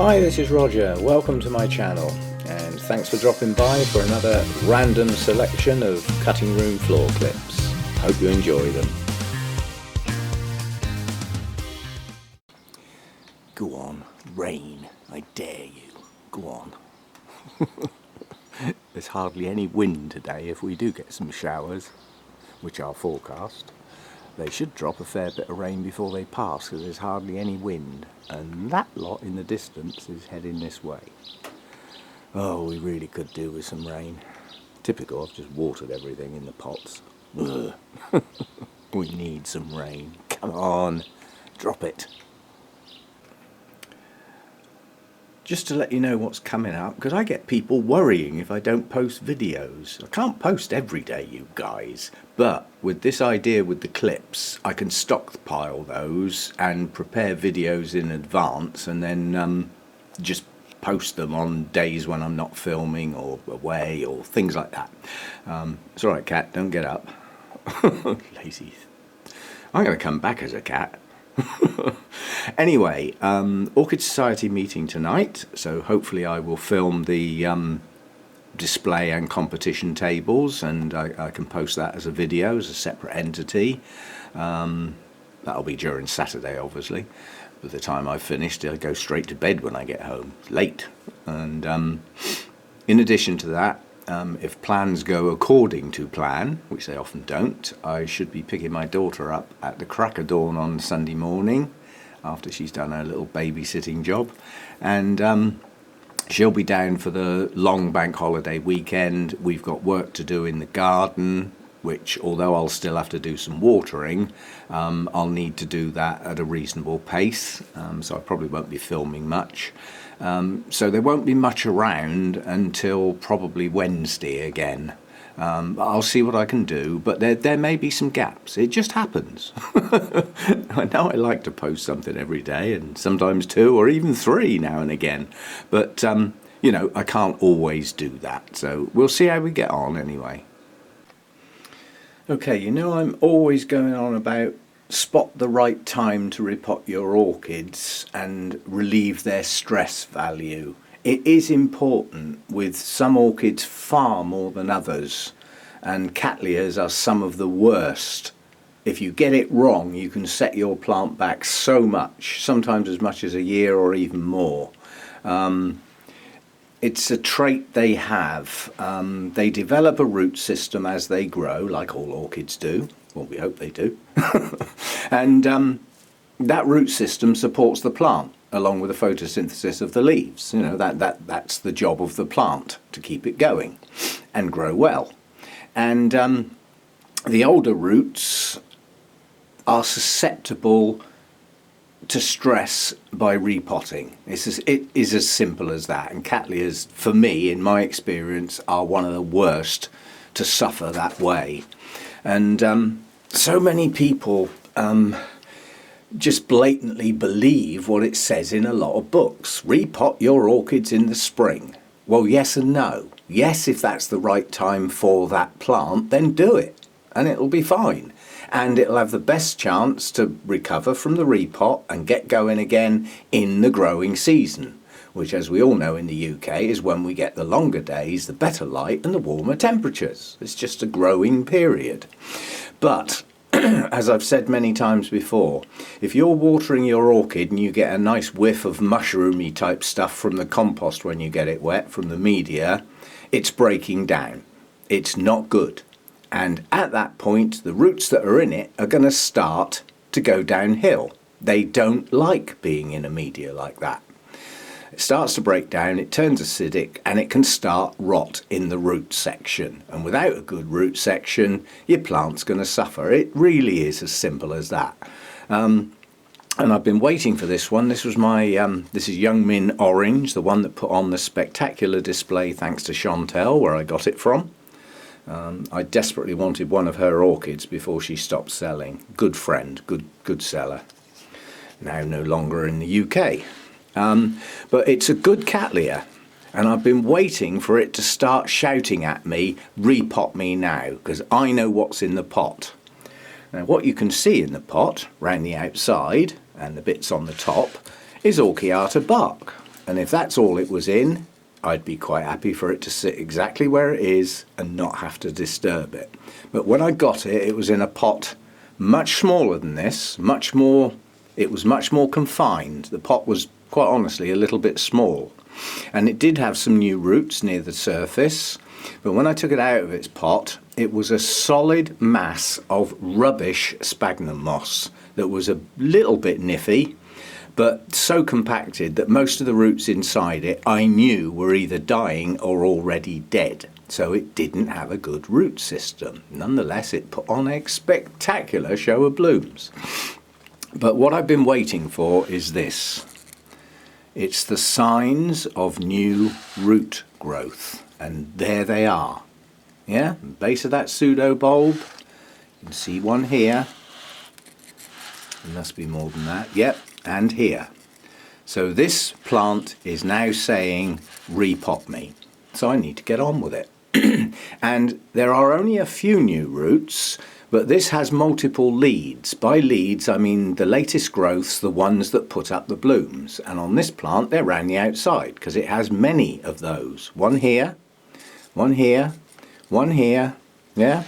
Hi, this is Roger. Welcome to my channel, and thanks for dropping by for another random selection of cutting room floor clips. Hope you enjoy them. Go on, rain, I dare you. Go on. There's hardly any wind today. If we do get some showers, which are forecast, they should drop a fair bit of rain before they pass, because there's hardly any wind, and that lot in the distance is heading this way. Oh, we really could do with some rain. Typical, I've just watered everything in the pots. We need some rain. Come on, drop it. Just to let you know what's coming up, because I get people worrying if I don't post videos. I can't post every day, you guys, but with this idea with the clips, I can stockpile those and prepare videos in advance, and then just post them on days when I'm not filming or away or things like that. It's alright, cat, don't get up. Lazy. I'm going to come back as a cat. Anyway, Orchid Society meeting tonight, so hopefully I will film the display and competition tables, and I can post that as a video, as a separate entity. That'll be during Saturday, obviously. By the time I've finished, I'll go straight to bed when I get home. It's late. And in addition to that, if plans go according to plan, which they often don't, I should be picking my daughter up at the crack of dawn on Sunday morning after she's done her little babysitting job, and she'll be down for the long bank holiday weekend. We've got work to do in the garden, which, although I'll still have to do some watering, I'll need to do that at a reasonable pace, so I probably won't be filming much. So there won't be much around until probably Wednesday again. I'll see what I can do, but there may be some gaps. It just happens. I know I like to post something every day, and sometimes 2 or even 3 now and again, but you know, I can't always do that, so we'll see how we get on anyway. Okay, you know, I'm always going on about spot the right time to repot your orchids and relieve their stress value. It is important, with some orchids far more than others, and cattleyas are some of the worst. If you get it wrong, you can set your plant back so much, sometimes as much as a year or even more. It's a trait they have. They develop a root system as they grow, like all orchids do. Well, we hope they do. And that root system supports the plant, along with the photosynthesis of the leaves. You know, that's the job of the plant, to keep it going and grow well. And the older roots are susceptible to stress by repotting. It is as simple as that, and cattleyas, for me, in my experience, are one of the worst to suffer that way. And so many people just blatantly believe what it says in a lot of books. Repot your orchids in the spring. Well, yes and no. Yes, if that's the right time for that plant, then do it, and it'll be fine. And it'll have the best chance to recover from the repot and get going again in the growing season, which, as we all know in the UK, is when we get the longer days, the better light and the warmer temperatures. It's just a growing period. But as I've said many times before, if you're watering your orchid and you get a nice whiff of mushroomy type stuff from the compost when you get it wet, from the media, it's breaking down. It's not good. And at that point, the roots that are in it are going to start to go downhill. They don't like being in a media like that. It starts to break down, it turns acidic, and it can start rot in the root section. And without a good root section, your plant's going to suffer. It really is as simple as that. And I've been waiting for this one. This was my, this is Young Min Orange, the one that put on the spectacular display thanks to Chantel, where I got it from. I desperately wanted one of her orchids before she stopped selling. Good friend, good seller. Now no longer in the UK. But it's a good cattleya, and I've been waiting for it to start shouting at me, repot me now, because I know what's in the pot. Now what you can see in the pot, round the outside, and the bits on the top, is Orchiata bark. And if that's all it was in, I'd be quite happy for it to sit exactly where it is and not have to disturb it. But when I got it, it was in a pot much smaller than this, it was much more confined. The pot was, quite honestly, a little bit small. And it did have some new roots near the surface, but when I took it out of its pot, it was a solid mass of rubbish sphagnum moss that was a little bit niffy, but so compacted that most of the roots inside it I knew were either dying or already dead. So it didn't have a good root system. Nonetheless, it put on a spectacular show of blooms. But what I've been waiting for is this. It's the signs of new root growth. And there they are. Yeah, base of that pseudo bulb. You can see one here. There must be more than that. Yep, and here. So this plant is now saying, repot me. So I need to get on with it. And there are only a few new roots, but this has multiple leads. By leads, I mean the latest growths, the ones that put up the blooms. And on this plant, they're around the outside because it has many of those. One here, one here, one here, yeah,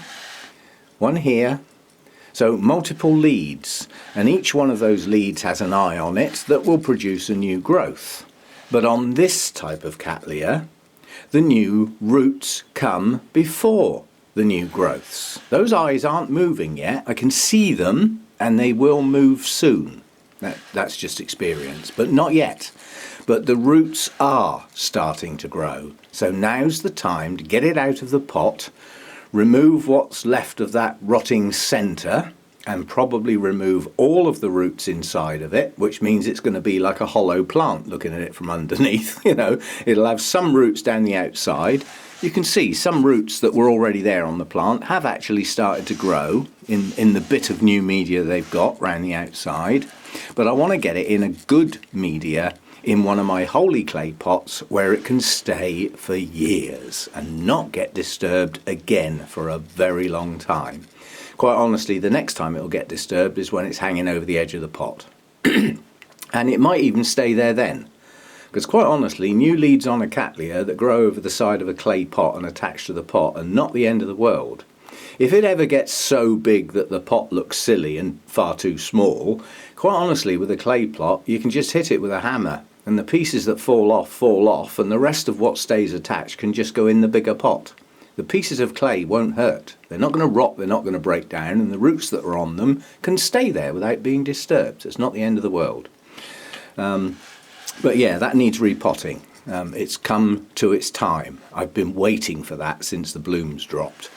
one here. So multiple leads, and each one of those leads has an eye on it that will produce a new growth. But on this type of Cattleya, the new roots come before the new growths. Those eyes aren't moving yet. I can see them, and they will move soon. That's just experience, but not yet. But the roots are starting to grow. So now's the time to get it out of the pot, remove what's left of that rotting centre, and probably remove all of the roots inside of it, which means it's going to be like a hollow plant looking at it from underneath. You know, it'll have some roots down the outside. You can see some roots that were already there on the plant have actually started to grow in the bit of new media they've got around the outside. But I want to get it in a good media in one of my holy clay pots where it can stay for years and not get disturbed again for a very long time. Quite honestly, the next time it'll get disturbed is when it's hanging over the edge of the pot. And it might even stay there then. Because quite honestly, new leads on a Cattleya that grow over the side of a clay pot and attach to the pot are not the end of the world. If it ever gets so big that the pot looks silly and far too small, quite honestly, with a clay plot, you can just hit it with a hammer, and the pieces that fall off, and the rest of what stays attached can just go in the bigger pot. The pieces of clay won't hurt. They're not going to rot, they're not going to break down, and the roots that are on them can stay there without being disturbed. It's not the end of the world. But yeah, that needs repotting. It's come to its time. I've been waiting for that since the blooms dropped.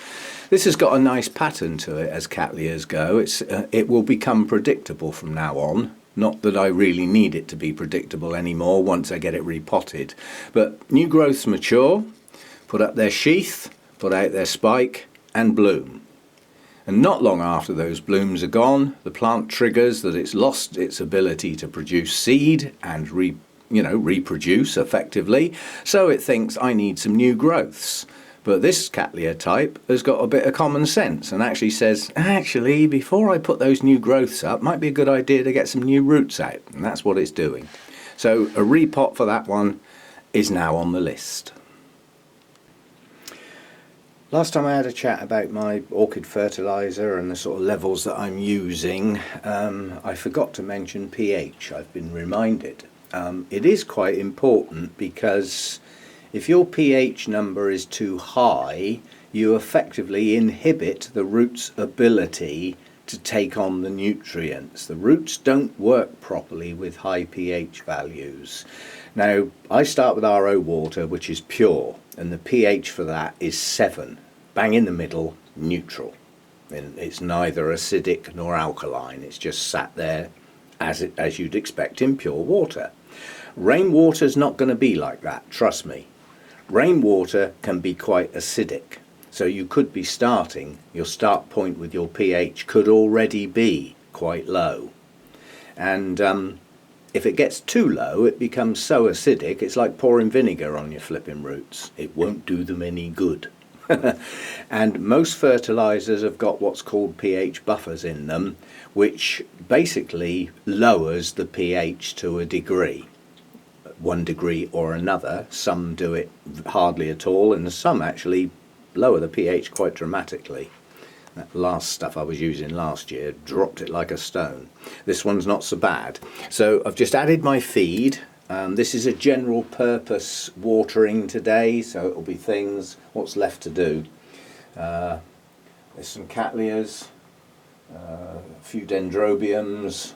This has got a nice pattern to it as Cattleyas go. It will become predictable from now on. Not that I really need it to be predictable anymore once I get it repotted. But new growths mature, put up their sheath, put out their spike and bloom. And not long after those blooms are gone, the plant triggers that it's lost its ability to produce seed and reproduce effectively, so it thinks I need some new growths. But this Cattleya type has got a bit of common sense and actually says, actually, before I put those new growths up, might be a good idea to get some new roots out. And that's what it's doing. So a repot for that one is now on the list. Last time I had a chat about my orchid fertilizer and the sort of levels that I'm using, I forgot to mention pH. I've been reminded. It is quite important because if your pH number is too high, you effectively inhibit the root's ability to take on the nutrients. The roots don't work properly with high pH values. Now, I start with RO water, which is pure, and the pH for that is 7. Bang in the middle, neutral. And it's neither acidic nor alkaline. It's just sat there as you'd expect in pure water. Rainwater's not going to be like that, trust me. Rainwater can be quite acidic, so you could be your start point with your pH could already be quite low. And if it gets too low, it becomes so acidic, it's like pouring vinegar on your flipping roots. It won't do them any good. And most fertilizers have got what's called pH buffers in them, which basically lowers the pH to a degree. 1 degree or another. Some do it hardly at all, and some actually lower the pH quite dramatically. That last stuff I was using last year dropped it like a stone. This one's not so bad. So I've just added my feed. This is a general purpose watering today, so it'll be things, what's left to do. There's some cattleyas, a few dendrobiums,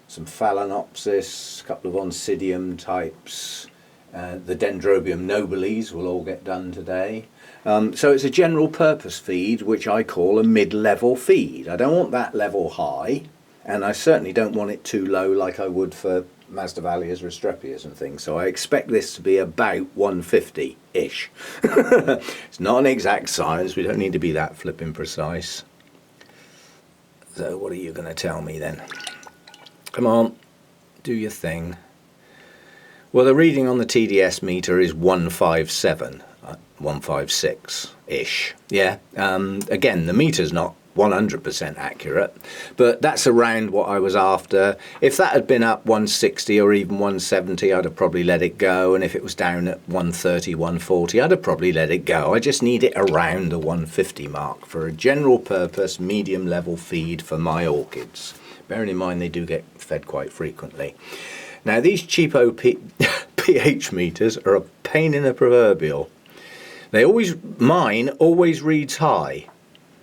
some Phalaenopsis, a couple of oncidium types. The dendrobium nobiles will all get done today. So it's a general purpose feed, which I call a mid-level feed. I don't want that level high, and I certainly don't want it too low like I would for Masdevallias, Restrepias and things. So I expect this to be about 150-ish. It's not an exact science, we don't need to be that flipping precise. So what are you going to tell me then? Come on, do your thing. Well, the reading on the TDS meter is 157, 156-ish. Yeah, again, the meter's not 100% accurate, but that's around what I was after. If that had been up 160 or even 170, I'd have probably let it go, and if it was down at 130, 140, I'd have probably let it go. I just need it around the 150 mark for a general purpose medium level feed for my orchids. Bearing in mind they do get fed quite frequently. Now these cheapo pH meters are a pain in the proverbial. Mine always reads high,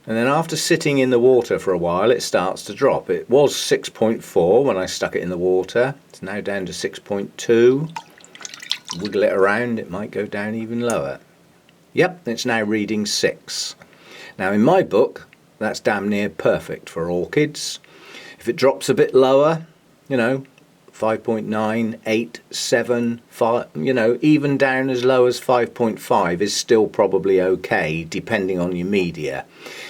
and then after sitting in the water for a while it starts to drop. It was 6.4 when I stuck it in the water. It's now down to 6.2. Wiggle it around, it might go down even lower. Yep, it's now reading 6. Now in my book that's damn near perfect for orchids. If it drops a bit lower, you know, 5.9, 8, 7, 5, you know, even down as low as 5.5 is still probably okay, depending on your media.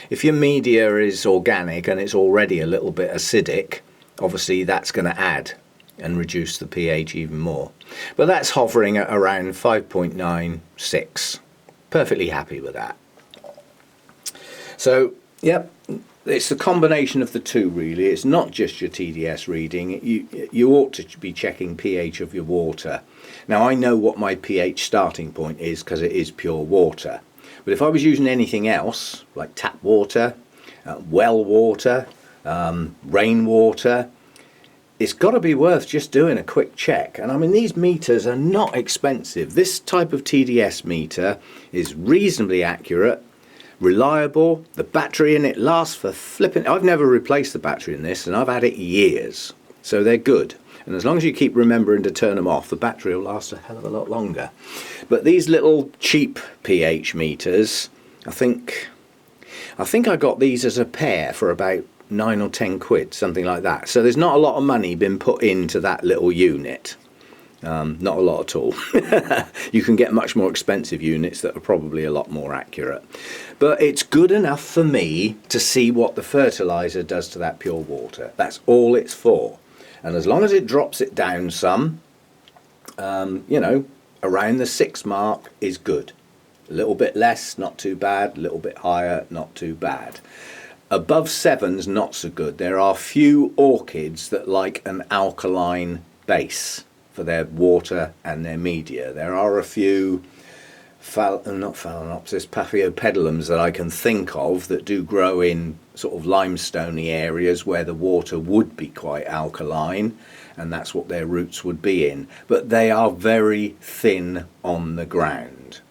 If your media is organic and it's already a little bit acidic, obviously that's going to add and reduce the pH even more. But that's hovering at around 5.9, 6. Perfectly happy with that. So, yep. It's the combination of the two really. It's not just your TDS reading. You ought to be checking pH of your water. Now I know what my pH starting point is because it is pure water. But if I was using anything else, like tap water, well water, rainwater, it's got to be worth just doing a quick check. And I mean, these meters are not expensive. This type of TDS meter is reasonably accurate, reliable. The battery in it lasts for flipping. I've never replaced the battery in this, and I've had it years, so they're good. And as long as you keep remembering to turn them off, the battery will last a hell of a lot longer. But these little cheap pH meters, I think I got these as a pair for about 9 or 10 quid, something like that. So there's not a lot of money been put into that little unit. Not a lot at all. You can get much more expensive units that are probably a lot more accurate. But it's good enough for me to see what the fertilizer does to that pure water. That's all it's for. And as long as it drops it down some, you know, around the 6 mark is good. A little bit less, not too bad. A little bit higher, not too bad. Above 7's not so good. There are few orchids that like an alkaline base for their water and their media. There are a few not Phalaenopsis, Paphiopedilums that I can think of that do grow in sort of limestoney areas where the water would be quite alkaline, and that's what their roots would be in. But they are very thin on the ground.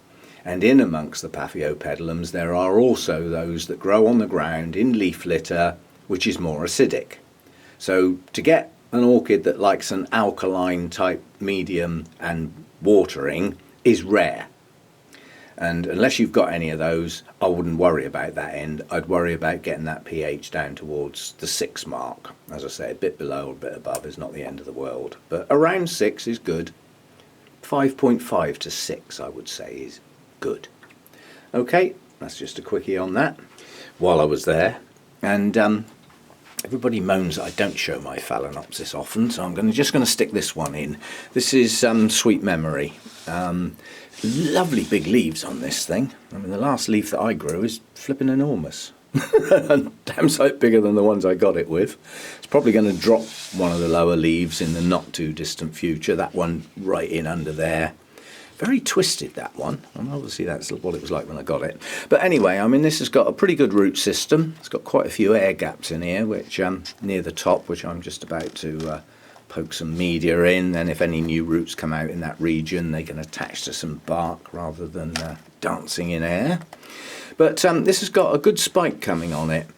And in amongst the Paphiopedilums there are also those that grow on the ground in leaf litter, which is more acidic. So to get an orchid that likes an alkaline type medium and watering is rare. And unless you've got any of those, I wouldn't worry about that end. I'd worry about getting that pH down towards the 6 mark. As I say, a bit below or a bit above is not the end of the world. But around 6 is good. 5.5 to 6 I would say is good. Okay, that's just a quickie on that while I was there. And everybody moans that I don't show my Phalaenopsis often, so I'm just going to stick this one in. This is Sweet Memory. Lovely big leaves on this thing. I mean, the last leaf that I grew is flipping enormous. Damn sight bigger than the ones I got it with. It's probably going to drop one of the lower leaves in the not too distant future. That one right in under there. Very twisted, that one, and obviously that's what it was like when I got it. But anyway, I mean, this has got a pretty good root system. It's got quite a few air gaps in here, which near the top, which I'm just about to poke some media in. Then if any new roots come out in that region, they can attach to some bark rather than dancing in air. But this has got a good spike coming on it,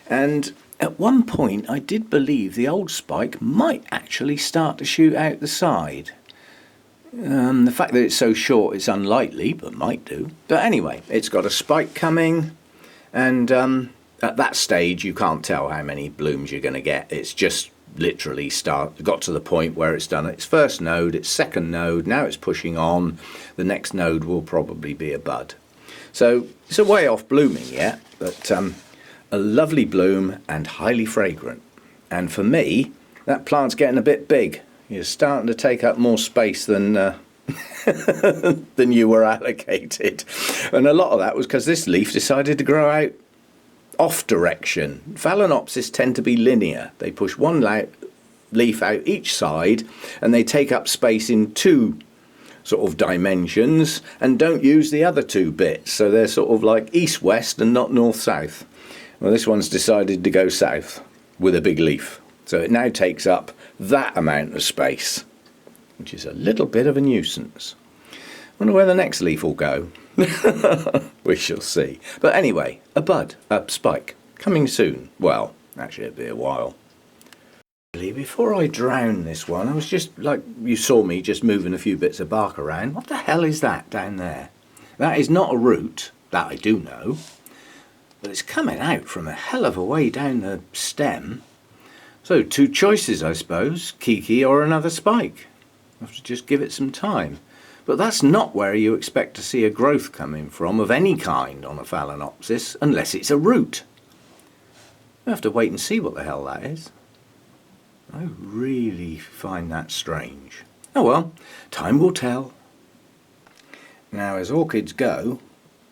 and at one point I did believe the old spike might actually start to shoot out the side. The fact that it's so short is unlikely, but might do. But anyway, it's got a spike coming, and at that stage you can't tell how many blooms you're going to get. It's just literally got to the point where it's done its first node, its second node, now it's pushing on. The next node will probably be a bud. So it's a way off blooming yet, but a lovely bloom and highly fragrant. And for me, that plant's getting a bit big. You're starting to take up more space than than you were allocated. And a lot of that was because this leaf decided to grow out off direction. Phalaenopsis tend to be linear. They push one leaf out each side and they take up space in two sort of dimensions and don't use the other two bits. So they're sort of like east-west and not north-south. Well, this one's decided to go south with a big leaf. So it now takes up that amount of space, which is a little bit of a nuisance. Wonder where the next leaf will go. We shall see. But anyway, a bud, a spike, coming soon. Well, actually it'll be a while. Before I drown this one, I was just, like you saw me, just moving a few bits of bark around. What the hell is that down there? That is not a root, that I do know. But it's coming out from a hell of a way down the stem. So two choices, I suppose, Kiki or another spike. I have to just give it some time. But that's not where you expect to see a growth coming from of any kind on a Phalaenopsis, unless it's a root. We have to wait and see what the hell that is. I really find that strange. Oh well, time will tell. Now, as orchids go,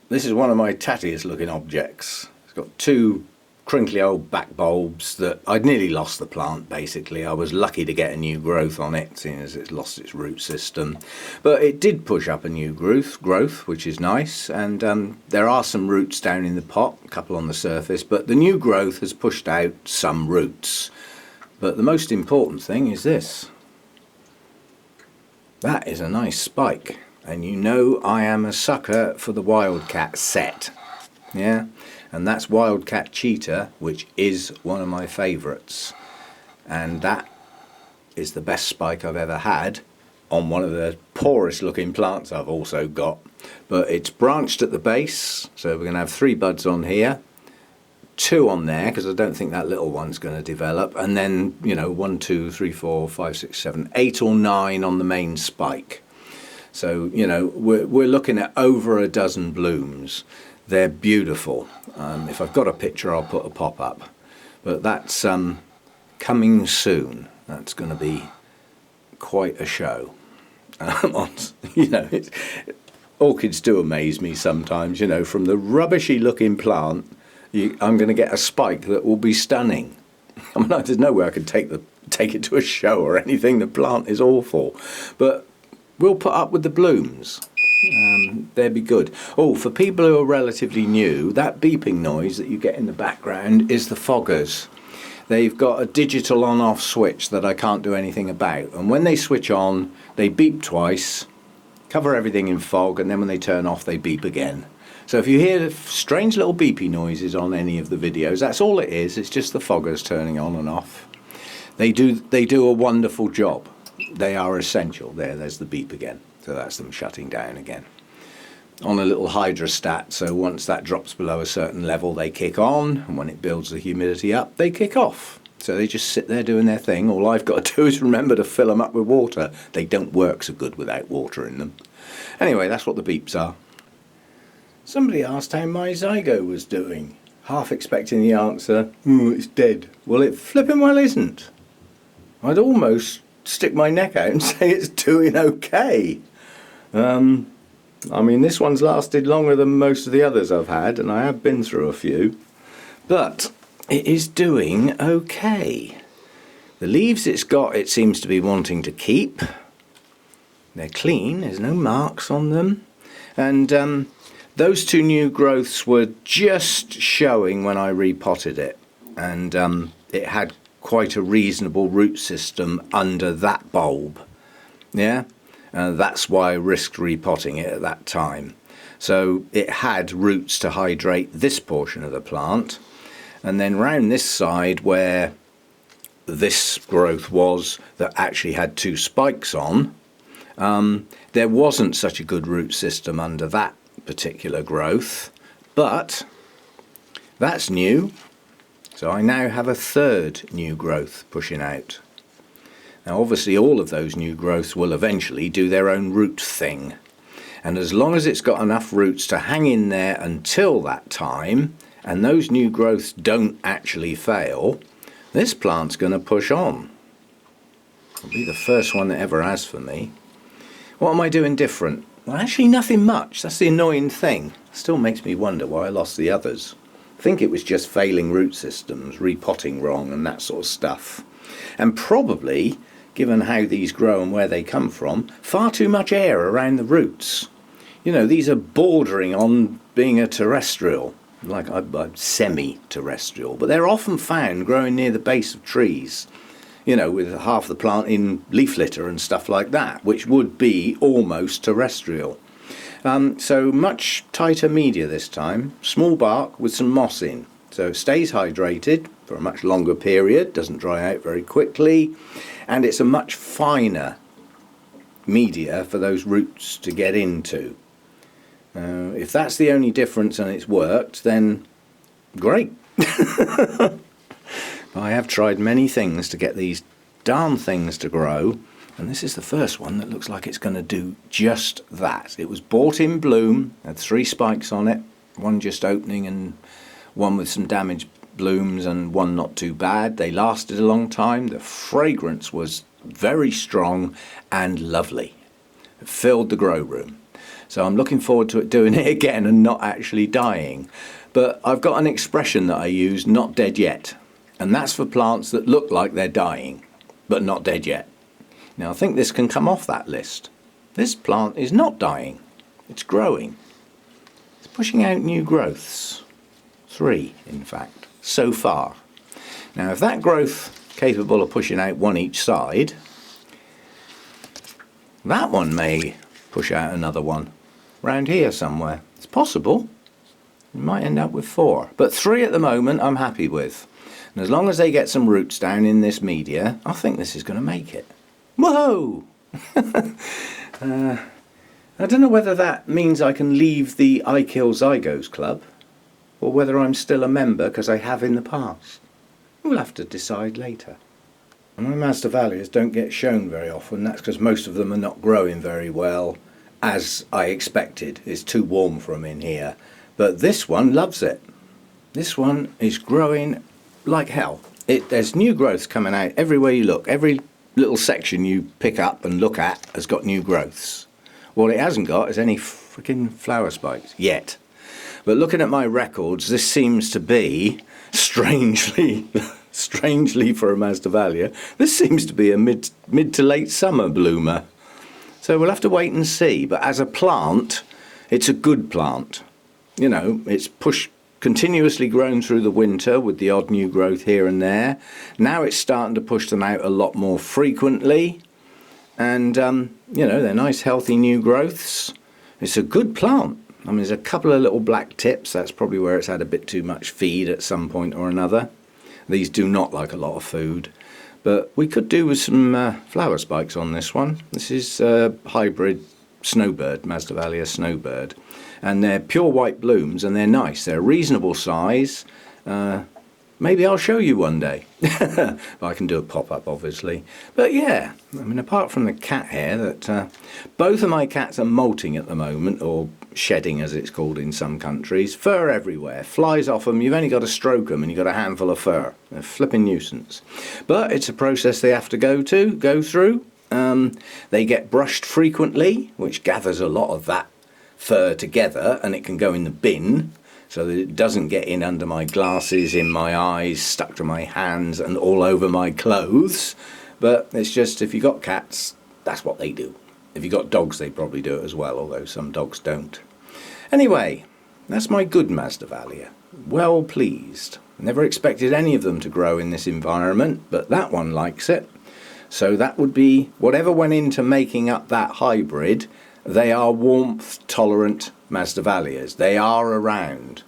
this is one of my tattiest looking objects. It's got two crinkly old back bulbs that I'd nearly lost the plant basically. I was lucky to get a new growth on it, seeing as it's lost its root system. But it did push up a new growth, which is nice, and there are some roots down in the pot, a couple on the surface, but the new growth has pushed out some roots. But the most important thing is this. That is a nice spike, and you know I am a sucker for the Wildcat set. Yeah? And that's Wildcat Cheetah, which is one of my favourites. And that is the best spike I've ever had on one of the poorest looking plants I've also got. But it's branched at the base, so we're going to have 3 buds on here. 2 on there, because I don't think that little one's going to develop. And then, you know, 1, 2, 3, 4, 5, 6, 7, 8 or 9 on the main spike. So, you know, we're looking at over a dozen blooms. They're beautiful. If I've got a picture, I'll put a pop-up. But that's coming soon. That's going to be quite a show. You know, orchids do amaze me sometimes. You know, from the rubbishy-looking plant, I'm going to get a spike that will be stunning. I mean, there's no way I could take it to a show or anything. The plant is awful. But we'll put up with the blooms. They'd be good. Oh, for people who are relatively new, that beeping noise that you get in the background is the foggers. They've got a digital on-off switch that I can't do anything about. And when they switch on, they beep twice, cover everything in fog, and then when they turn off, they beep again. So if you hear strange little beepy noises on any of the videos, that's all it is. It's just the foggers turning on and off. They do a wonderful job. They are essential. There's the beep again. So that's them shutting down again. On a little hydrostat, so once that drops below a certain level, they kick on, and when it builds the humidity up, they kick off. So they just sit there doing their thing. All I've got to do is remember to fill them up with water. They don't work so good without water in them. Anyway, that's what the beeps are. Somebody asked how my zygo was doing, half expecting the answer, it's dead. Well, it flippin' well isn't. I'd almost stick my neck out and say it's doing okay. I mean, this one's lasted longer than most of the others I've had, and I have been through a few. But it is doing okay. The leaves it's got, it seems to be wanting to keep. They're clean, there's no marks on them. And those two new growths were just showing when I repotted it. And it had quite a reasonable root system under that bulb. Yeah, that's why I risked repotting it at that time. So it had roots to hydrate this portion of the plant, and then round this side where this growth was that actually had two spikes on, there wasn't such a good root system under that particular growth, but that's new. So I now have a third new growth pushing out. Now obviously all of those new growths will eventually do their own root thing. And as long as it's got enough roots to hang in there until that time, and those new growths don't actually fail, this plant's going to push on. It'll be the first one that ever has for me. What am I doing different? Well, actually nothing much. That's the annoying thing. It still makes me wonder why I lost the others. I think it was just failing root systems, repotting wrong and that sort of stuff. And probably, given how these grow and where they come from, far too much air around the roots. You know, these are bordering on being a terrestrial, like I'm semi-terrestrial, but they're often found growing near the base of trees, you know, with half the plant in leaf litter and stuff like that, which would be almost terrestrial. So much tighter media this time, small bark with some moss in, so it stays hydrated for a much longer period, doesn't dry out very quickly, and it's a much finer media for those roots to get into. If that's the only difference and it's worked, then great. I have tried many things to get these darn things to grow, and this is the first one that looks like it's going to do just that. It was bought in bloom, had 3 spikes on it, one just opening and one with some damaged blooms and one not too bad. They lasted a long time. The fragrance was very strong and lovely. It filled the grow room. So I'm looking forward to it doing it again and not actually dying. But I've got an expression that I use, not dead yet. And that's for plants that look like they're dying, but not dead yet. Now I think this can come off that list. This plant is not dying. It's growing. It's pushing out new growths. 3, in fact, so far. Now if that growth capable of pushing out one each side, that one may push out another one round here somewhere. It's possible. You might end up with 4, but 3 at the moment I'm happy with. And as long as they get some roots down in this media, I think this is going to make it. Whoa! I don't know whether that means I can leave the I Kill Zygos Club, or whether I'm still a member because I have in the past. We'll have to decide later. And my Masdevallias don't get shown very often. That's because most of them are not growing very well, as I expected. It's too warm for them in here. But this one loves it. This one is growing like hell. There's new growths coming out everywhere you look. Every little section you pick up and look at has got new growths. What it hasn't got is any freaking flower spikes yet. But looking at my records, this seems to be, strangely for a Masdevallia, this seems to be a mid to late summer bloomer. So we'll have to wait and see. But as a plant, it's a good plant. You know, it's continuously grown through the winter with the odd new growth here and there. Now it's starting to push them out a lot more frequently. And, you know, they're nice healthy new growths. It's a good plant. I mean, there's a couple of little black tips. That's probably where it's had a bit too much feed at some point or another. These do not like a lot of food. But we could do with some flower spikes on this one. This is hybrid Snowbird, Masdevallia Snowbird. And they're pure white blooms and they're nice. They're a reasonable size. Maybe I'll show you one day. I can do a pop-up, obviously. But yeah, I mean, apart from the cat hair, that both of my cats are molting at the moment, or shedding as it's called in some countries. Fur everywhere, flies off them. You've only got to stroke them and you've got a handful of fur. They're a flipping nuisance. But it's a process they have to go through. They get brushed frequently, which gathers a lot of that fur together, and it can go in the bin. so that it doesn't get in under my glasses, in my eyes, stuck to my hands and all over my clothes. But it's just, if you've got cats, that's what they do. If you've got dogs, they probably do it as well, although some dogs don't. Anyway, that's my good Masdevallia. Well pleased. Never expected any of them to grow in this environment, but that one likes it. So that would be, whatever went into making up that hybrid, they are warmth tolerant Masdevallias. They are around.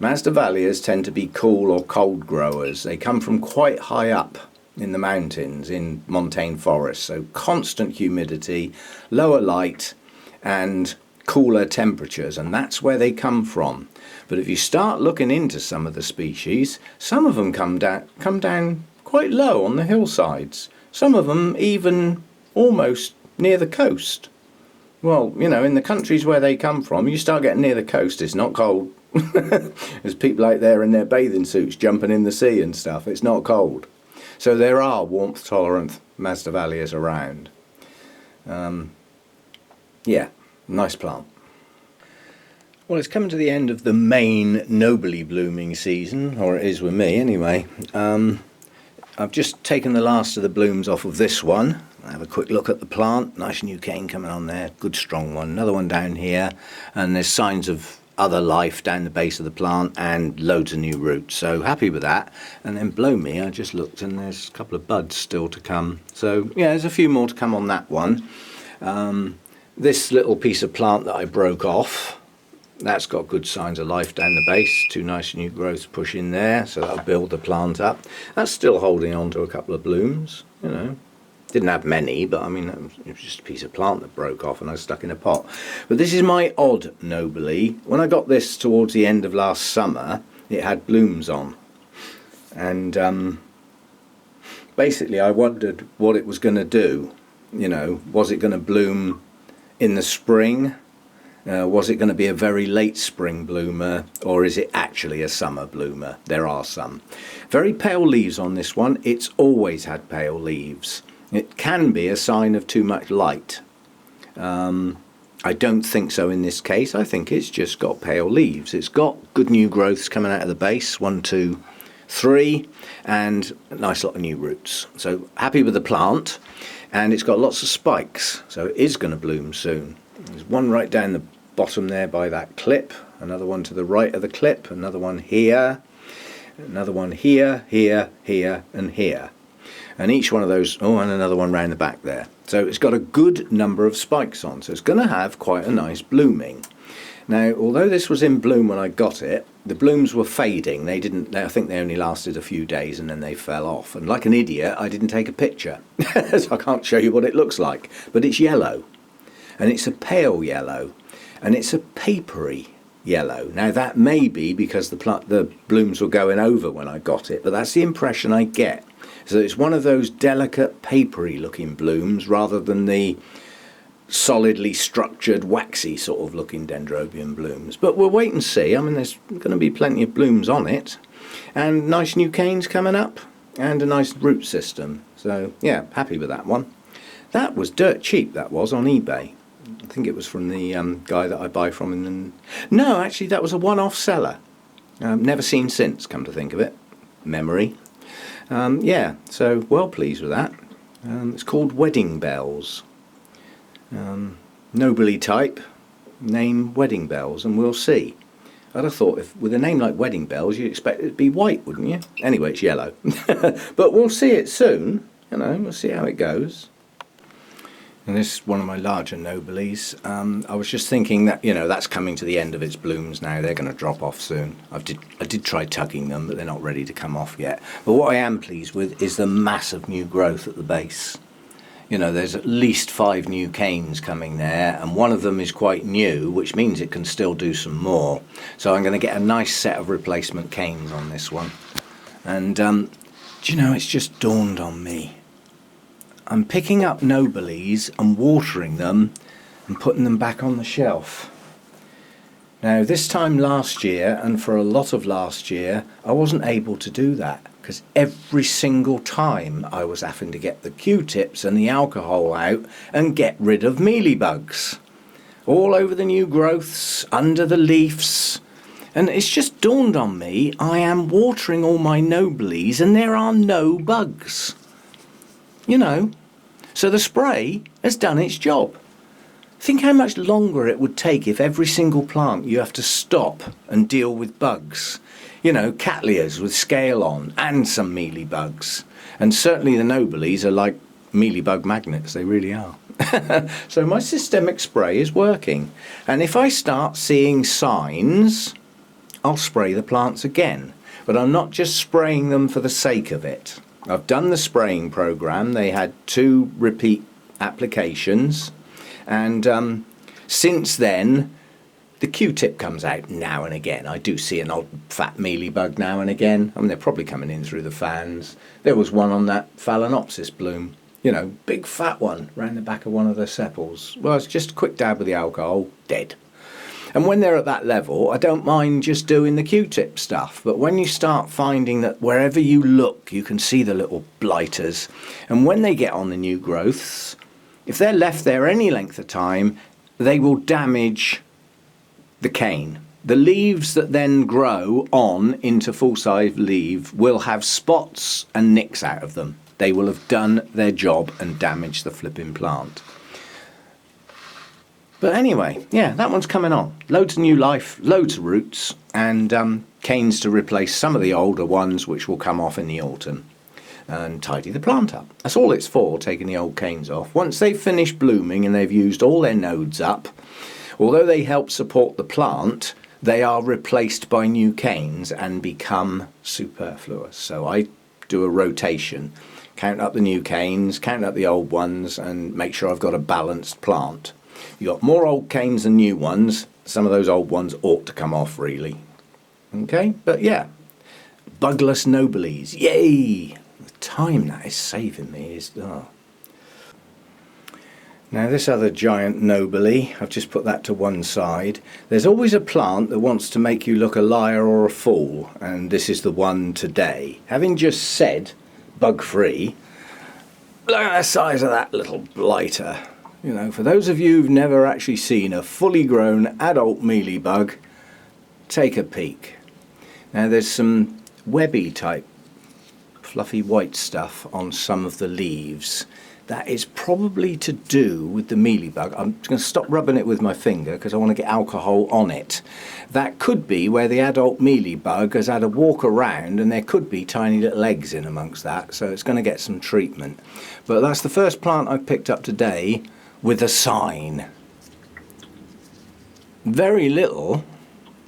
Masdevallias tend to be cool or cold growers. They come from quite high up in the mountains, in montane forests, so constant humidity, lower light and cooler temperatures, and that's where they come from. But if you start looking into some of the species, some of them come down quite low on the hillsides, some of them even almost near the coast. Well, you know, in the countries where they come from, you start getting near the coast, it's not cold. There's people out there in their bathing suits jumping in the sea and stuff. It's not cold. So there are warmth tolerant Masdevallias around. Yeah, nice plant. Well, it's coming to the end of the main nobly blooming season, or it is with me anyway. I've just taken the last of the blooms off of this one. Have a quick look at the plant. Nice new cane coming on there, good strong one. Another one down here, and there's signs of other life down the base of the plant and loads of new roots, so happy with that. And then blow me, I just looked and there's a couple of buds still to come, so yeah, there's a few more to come on that one. This little piece of plant that I broke off, that's got good signs of life down the base, two nice new growths push in there, so that'll build the plant up. That's still holding on to a couple of blooms, you know. Didn't have many, but I mean, it was just a piece of plant that broke off and I stuck in a pot. But this is my odd nobile. When I got this towards the end of last summer, it had blooms on. And basically I wondered what it was going to do. You know, was it going to bloom in the spring? Was it going to be a very late spring bloomer, or is it actually a summer bloomer? There are some. Very pale leaves on this one. It's always had pale leaves. It can be a sign of too much light. I don't think so in this case. I think it's just got pale leaves. It's got good new growths coming out of the base, 1, 2, 3, and a nice lot of new roots. So happy with the plant, and it's got lots of spikes, so it is going to bloom soon. There's one right down the bottom there by that clip, another one to the right of the clip, another one here, another one here, here, here, and here. And each one of those, oh, and another one round the back there. So it's got a good number of spikes on, so it's going to have quite a nice blooming. Now, although this was in bloom when I got it, the blooms were fading. I think they only lasted a few days and then they fell off. And like an idiot, I didn't take a picture. So I can't show you what it looks like. But it's yellow. And it's a pale yellow. And it's a papery yellow. Now, that may be because the blooms were going over when I got it, but that's the impression I get. So it's one of those delicate papery looking blooms rather than the solidly structured waxy sort of looking dendrobium blooms. But we'll wait and see. I mean, there's going to be plenty of blooms on it, and nice new canes coming up and a nice root system. So yeah, happy with that one. That was dirt cheap, that was, on eBay. I think it was from the guy that I buy from. No, actually that was a one-off seller. Never seen since, come to think of it. Memory. Yeah, so well pleased with that. It's called Wedding Bells. Nobly type, name Wedding Bells, and we'll see. I'd have thought if with a name like Wedding Bells you'd expect it to be white, wouldn't you? Anyway, it's yellow. But we'll see it soon, you know, we'll see how it goes. And this is one of my larger noblies. I was just thinking that, you know, that's coming to the end of its blooms now. They're going to drop off soon. I did try tugging them, but they're not ready to come off yet. But what I am pleased with is the massive new growth at the base. You know, there's at least 5 new canes coming there, and one of them is quite new, which means it can still do some more. So I'm going to get a nice set of replacement canes on this one. And, do you know, it's just dawned on me. I'm picking up noblies and watering them and putting them back on the shelf. Now, this time last year, and for a lot of last year, I wasn't able to do that because every single time I was having to get the Q-tips and the alcohol out and get rid of mealy bugs. All over the new growths, under the leaves, And it's just dawned on me, I am watering all my noblies and there are no bugs. You know, so the spray has done its job. Think how much longer it would take if every single plant you have to stop and deal with bugs. You know, cattleyas with scale on and some mealy bugs. And certainly the noblies are like mealy bug magnets, they really are. So my systemic spray is working. And if I start seeing signs, I'll spray the plants again. But I'm not just spraying them for the sake of it. I've done the spraying program. They had 2 repeat applications. And since then, the Q-tip comes out now and again. I do see an odd fat mealy bug now and again. I mean, they're probably coming in through the fans. There was one on that Phalaenopsis bloom. You know, big fat one round the back of one of the sepals. Well, it's just a quick dab with the alcohol, dead. And when they're at that level, I don't mind just doing the Q-tip stuff. But when you start finding that wherever you look, you can see the little blighters. And when they get on the new growths, if they're left there any length of time, they will damage the cane. The leaves that then grow on into full-size leaf will have spots and nicks out of them. They will have done their job and damaged the flipping plant. But anyway, yeah, that one's coming on. Loads of new life, loads of roots, and canes to replace some of the older ones which will come off in the autumn and tidy the plant up. That's all it's for, taking the old canes off. Once they've finished blooming and they've used all their nodes up, although they help support the plant, they are replaced by new canes and become superfluous. So I do a rotation, count up the new canes, count up the old ones, and make sure I've got a balanced plant. You've got more old canes than new ones. Some of those old ones ought to come off, really. Okay, but yeah, bugless noblies, yay! The time that is saving me is... Oh. Now this other giant nobile, I've just put that to one side. There's always a plant that wants to make you look a liar or a fool, and this is the one today. Having just said bug-free, look at the size of that little blighter. You know, for those of you who've never actually seen a fully grown adult mealy bug, take a peek. Now there's some webby type fluffy white stuff on some of the leaves. That is probably to do with the mealy bug. I'm going to stop rubbing it with my finger because I want to get alcohol on it. That could be where the adult mealy bug has had a walk around and there could be tiny little eggs in amongst that, so it's going to get some treatment. But that's the first plant I've picked up today with a sign. Very little,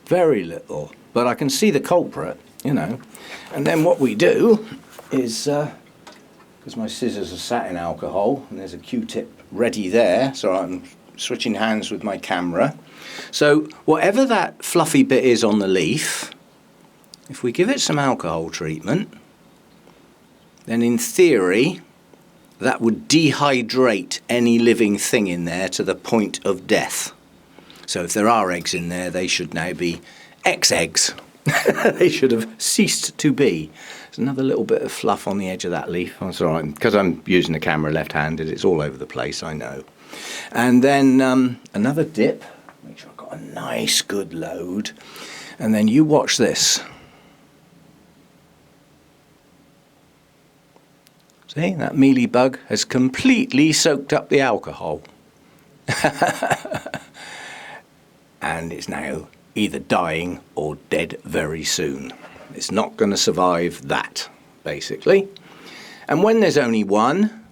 but I can see the culprit, you know. And then what we do is... because my scissors are sat in alcohol and there's a Q-tip ready there, so I'm switching hands with my camera. So whatever that fluffy bit is on the leaf, if we give it some alcohol treatment, then in theory that would dehydrate any living thing in there to the point of death. So if there are eggs in there, they should now be X-eggs. They should have ceased to be. There's another little bit of fluff on the edge of that leaf. That's all right, because I'm using the camera left-handed, it's all over the place, I know. And then another dip, make sure I've got a nice good load. And then you watch this. See, that mealy bug has completely soaked up the alcohol. And it's now either dying or dead very soon. It's not going to survive that, basically. And when there's only one,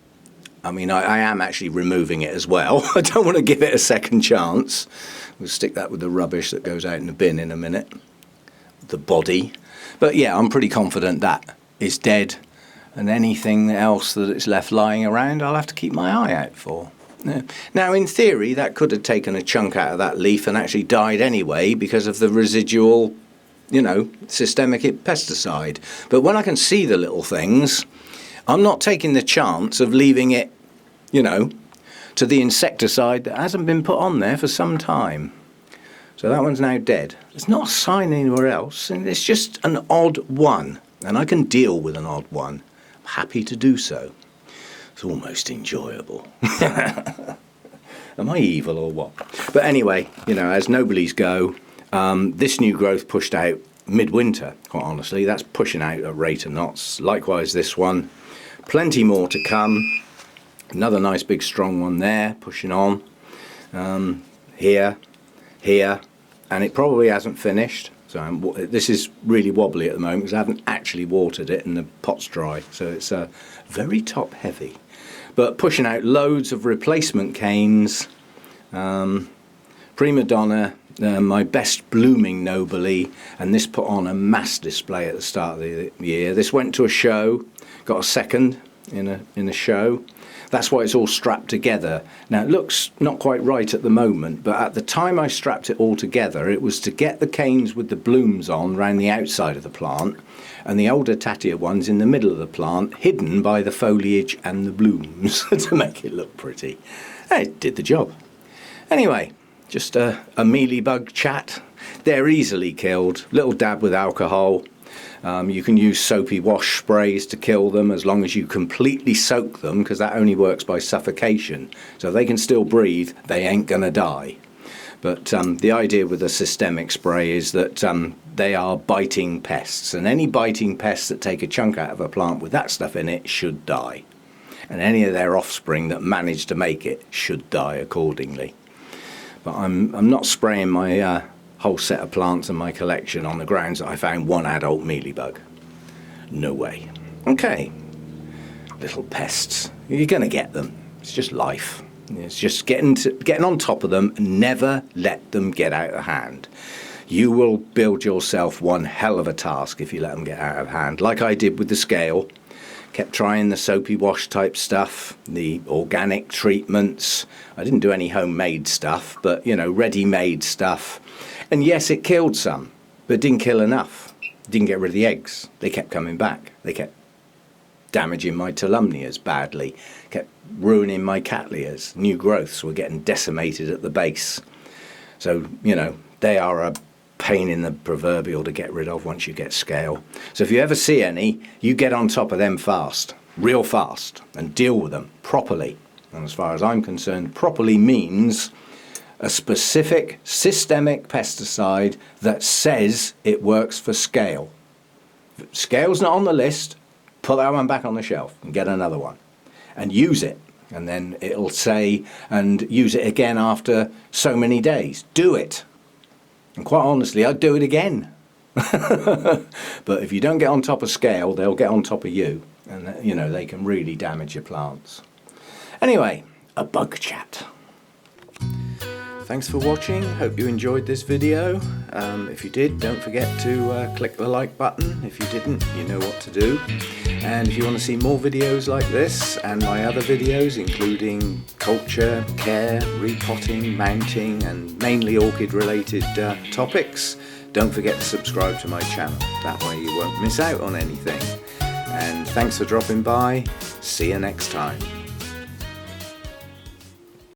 I mean, I am actually removing it as well. I don't want to give it a second chance. We'll stick that with the rubbish that goes out in the bin in a minute. The body. But yeah, I'm pretty confident that is dead. And anything else that it's left lying around, I'll have to keep my eye out for. Yeah. Now, in theory, that could have taken a chunk out of that leaf and actually died anyway because of the residual, you know, systemic pesticide. But when I can see the little things, I'm not taking the chance of leaving it, you know, to the insecticide that hasn't been put on there for some time. So that one's now dead. There's not a sign anywhere else, and it's just an odd one. And I can deal with an odd one. I'm happy to do so. It's almost enjoyable. Am I evil or what? But anyway, you know, as noblies go, This new growth pushed out midwinter, quite honestly. That's pushing out a rate of knots. Likewise this one. Plenty more to come. Another nice big strong one there, pushing on. Here, and it probably hasn't finished. So this is really wobbly at the moment because I haven't actually watered it and the pot's dry. So it's very top heavy. But pushing out loads of replacement canes. Prima Donna, my best blooming nobile, and this put on a mass display at the start of the year. This went to a show, got a second in a show. That's why it's all strapped together. Now it looks not quite right at the moment, but at the time I strapped it all together, it was to get the canes with the blooms on round the outside of the plant, and the older tattier ones in the middle of the plant, hidden by the foliage and the blooms to make it look pretty. It did the job. Anyway, just a mealy bug chat. They're easily killed. Little dab with alcohol. You can use soapy wash sprays to kill them as long as you completely soak them, because that only works by suffocation. So if they can still breathe, they ain't gonna die. But the idea with a systemic spray is that they are biting pests, and any biting pests that take a chunk out of a plant with that stuff in it should die. And any of their offspring that manage to make it should die accordingly. But I'm not spraying my whole set of plants in my collection on the grounds that I found one adult mealy bug. No way. Okay, little pests. You're going to get them. It's just life. It's just getting on top of them and never let them get out of hand. You will build yourself one hell of a task if you let them get out of hand, like I did with the scale. Kept trying the soapy wash type stuff, the organic treatments. I didn't do any homemade stuff, but you know, ready-made stuff. And yes, it killed some, but it didn't kill enough. It didn't get rid of the eggs. They kept coming back. They kept damaging my Phalaenopsis badly, kept ruining my Cattleyas. New growths were getting decimated at the base. So, you know, they are a pain in the proverbial to get rid of once you get scale. So if you ever see any, you get on top of them fast, real fast, and deal with them properly. And as far as I'm concerned, properly means a specific systemic pesticide that says it works for scale. If scale's not on the list, put that one back on the shelf and get another one and use it. And then it'll say, and use it again after so many days. Do it. And quite honestly, I'd do it again. But if you don't get on top of scale, they'll get on top of you. And, you know, they can really damage your plants. Anyway, a bug chat. Thanks for watching. Hope you enjoyed this video. If you did, don't forget to click the like button. If you didn't, you know what to do. And if you want to see more videos like this and my other videos, including culture, care, repotting, mounting, and mainly orchid related topics, don't forget to subscribe to my channel. That way you won't miss out on anything. And thanks for dropping by. See you next time.